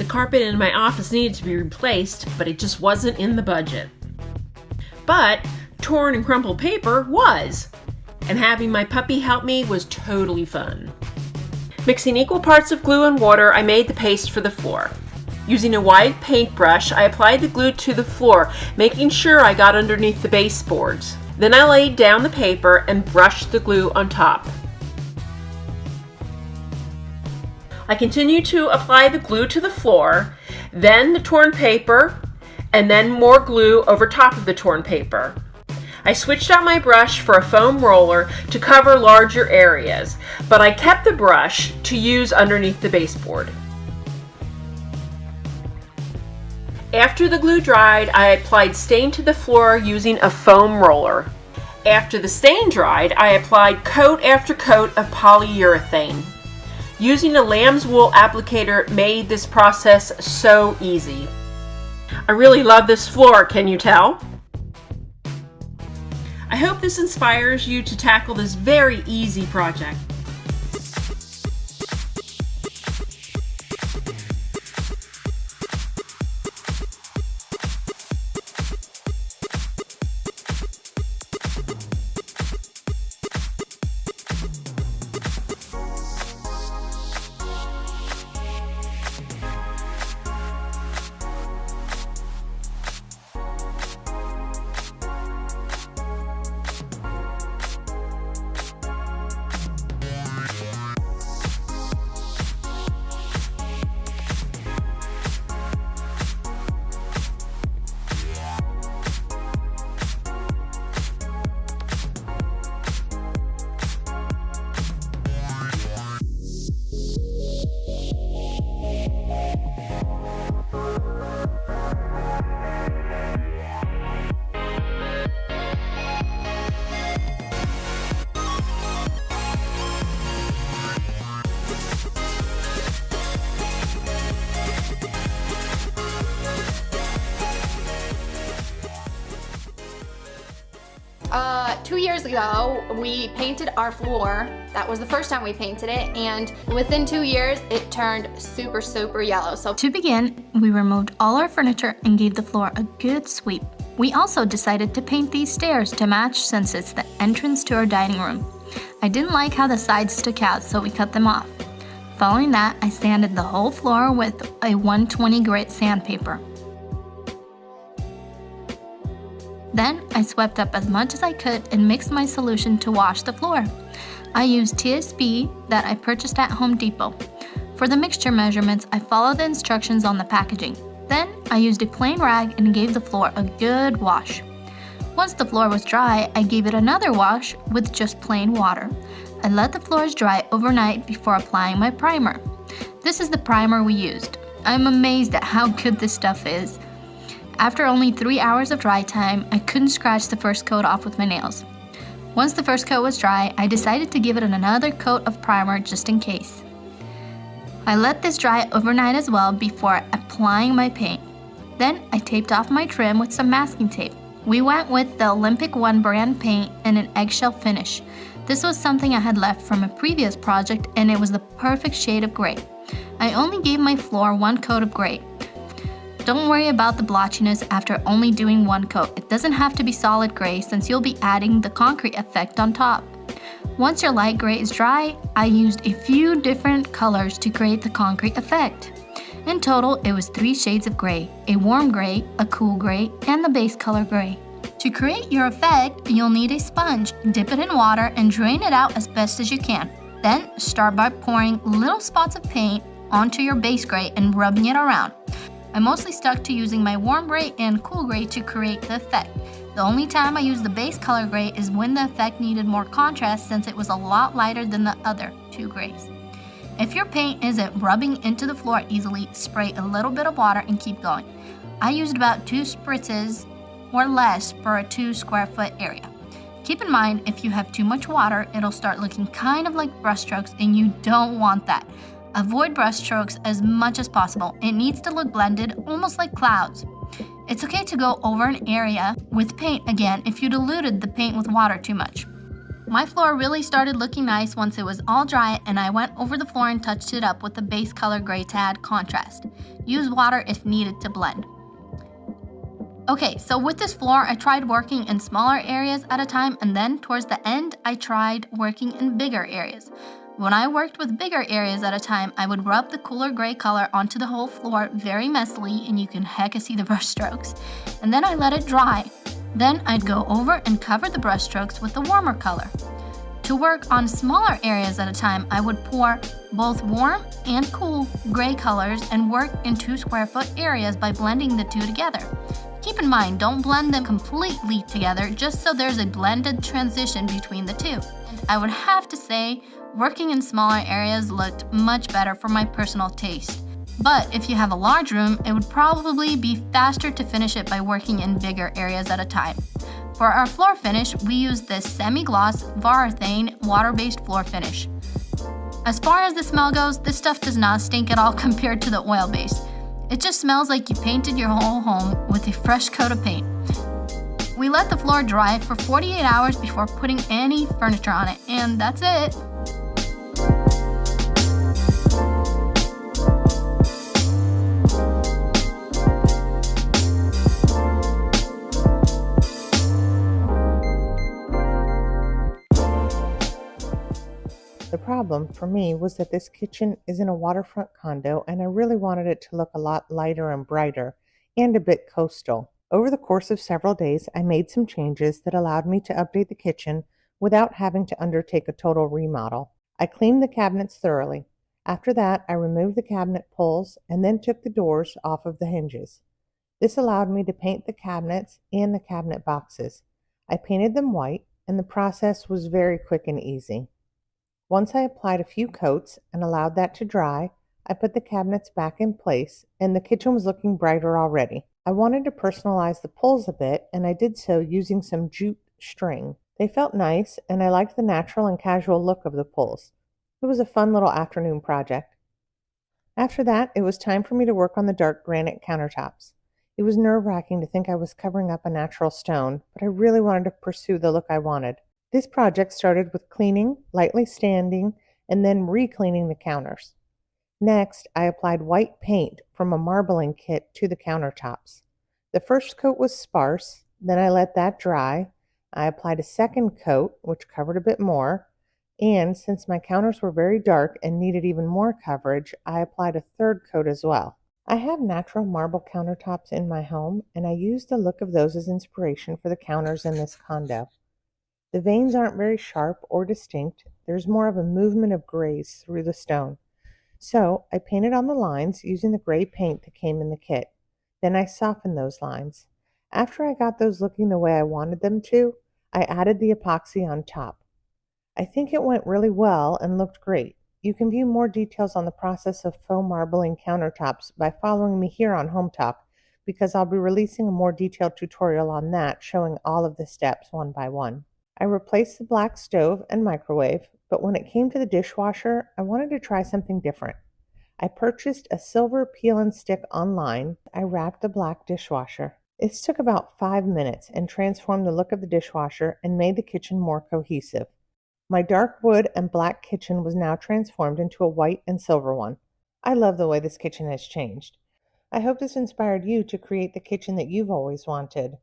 the carpet in my office needed to be replaced, but it just wasn't in the budget. But torn and crumpled paper was, and having my puppy help me was totally fun. Mixing equal parts of glue and water, I made the paste for the floor. Using a wide paintbrush, I applied the glue to the floor, making sure I got underneath the baseboards. Then I laid down the paper and brushed the glue on top. I continued to apply the glue to the floor, then the torn paper, and then more glue over top of the torn paper. I switched out my brush for a foam roller to cover larger areas, but I kept the brush to use underneath the baseboard. After the glue dried, I applied stain to the floor using a foam roller. After the stain dried, I applied coat after coat of polyurethane. Using a lamb's wool applicator made this process so easy. I really love this floor, can you tell? I hope this inspires you to tackle this very easy project. Two years ago, we painted our floor. That was the first time we painted it, and within 2 years, it turned super yellow. So to begin, we removed all our furniture and gave the floor a good sweep. We also decided to paint these stairs to match since it's the entrance to our dining room. I didn't like how the sides stuck out, so we cut them off. Following that, I sanded the whole floor with a 120 grit sandpaper. Then I swept up as much as I could and mixed my solution to wash the floor. I used TSP that I purchased at Home Depot. For the mixture measurements, I followed the instructions on the packaging. Then I used a plain rag and gave the floor a good wash. Once the floor was dry, I gave it another wash with just plain water. I let the floors dry overnight before applying my primer. This is the primer we used. I'm amazed at how good this stuff is. After only 3 hours of dry time, I couldn't scratch the first coat off with my nails. Once the first coat was dry, I decided to give it another coat of primer just in case. I let this dry overnight as well before applying my paint. Then I taped off my trim with some masking tape. We went with the Olympic One brand paint and an eggshell finish. This was something I had left from a previous project, and it was the perfect shade of gray. I only gave my floor 1 coat of gray. Don't worry about the blotchiness after only doing 1 coat. It doesn't have to be solid gray since you'll be adding the concrete effect on top. Once your light gray is dry, I used a few different colors to create the concrete effect. In total, it was 3 shades of gray, a warm gray, a cool gray, and the base color gray. To create your effect, you'll need a sponge. Dip it in water and drain it out as best as you can. Then start by pouring little spots of paint onto your base gray and rubbing it around. I mostly stuck to using my warm gray and cool gray to create the effect. The only time I used the base color gray is when the effect needed more contrast since it was a lot lighter than the other 2 grays. If your paint isn't rubbing into the floor easily, spray a little bit of water and keep going. I used about 2 spritzes or less per a 2 square foot area. Keep in mind, if you have too much water, it'll start looking kind of like brushstrokes, and you don't want that. Avoid brushstrokes as much as possible. It needs to look blended, almost like clouds. It's okay to go over an area with paint again if you diluted the paint with water too much. My floor really started looking nice once it was all dry, and I went over the floor and touched it up with the base color gray to add contrast. Use water if needed to blend. Okay, so with this floor, I tried working in smaller areas at a time, and then towards the end, I tried working in bigger areas. When I worked with bigger areas at a time, I would rub the cooler gray color onto the whole floor very messily, and you can hecka see the brush strokes. And then I let it dry. Then I'd go over and cover the brush strokes with the warmer color. To work on smaller areas at a time, I would pour both warm and cool gray colors and work in 2 square foot areas by blending the two together. Keep in mind, don't blend them completely together, just so there's a blended transition between the two. And I would have to say, working in smaller areas looked much better for my personal taste. But if you have a large room, it would probably be faster to finish it by working in bigger areas at a time. For our floor finish, we used this semi-gloss Varathane water-based floor finish. As far as the smell goes, this stuff does not stink at all compared to the oil-based. It just smells like you painted your whole home with a fresh coat of paint. We let the floor dry for 48 hours before putting any furniture on it, and that's it. The problem for me was that this kitchen is in a waterfront condo, and I really wanted it to look a lot lighter and brighter and a bit coastal. Over the course of several days, I made some changes that allowed me to update the kitchen without having to undertake a total remodel. I cleaned the cabinets thoroughly. After that, I removed the cabinet pulls and then took the doors off of the hinges. This allowed me to paint the cabinets and the cabinet boxes. I painted them white, and the process was very quick and easy. Once I applied a few coats and allowed that to dry, I put the cabinets back in place, and the kitchen was looking brighter already. I wanted to personalize the pulls a bit, and I did so using some jute string. They felt nice, and I liked the natural and casual look of the pulls. It was a fun little afternoon project. After that, it was time for me to work on the dark granite countertops. It was nerve-wracking to think I was covering up a natural stone, but I really wanted to pursue the look I wanted. This project started with cleaning, lightly sanding, and then re-cleaning the counters. Next, I applied white paint from a marbling kit to the countertops. The first coat was sparse, then I let that dry. I applied a second coat, which covered a bit more, and since my counters were very dark and needed even more coverage, I applied a third coat as well. I have natural marble countertops in my home, and I used the look of those as inspiration for the counters in this condo. The veins aren't very sharp or distinct. There's more of a movement of grays through the stone. So I painted on the lines using the gray paint that came in the kit. Then I softened those lines. After I got those looking the way I wanted them to, I added the epoxy on top. I think it went really well and looked great. You can view more details on the process of faux marbling countertops by following me here on Home Talk, because I'll be releasing a more detailed tutorial on that showing all of the steps one by one. I replaced the black stove and microwave, but when it came to the dishwasher, I wanted to try something different. I purchased a silver peel and stick online. I wrapped the black dishwasher. This took about 5 minutes and transformed the look of the dishwasher and made the kitchen more cohesive. My dark wood and black kitchen was now transformed into a white and silver one. I love the way this kitchen has changed. I hope this inspired you to create the kitchen that you've always wanted.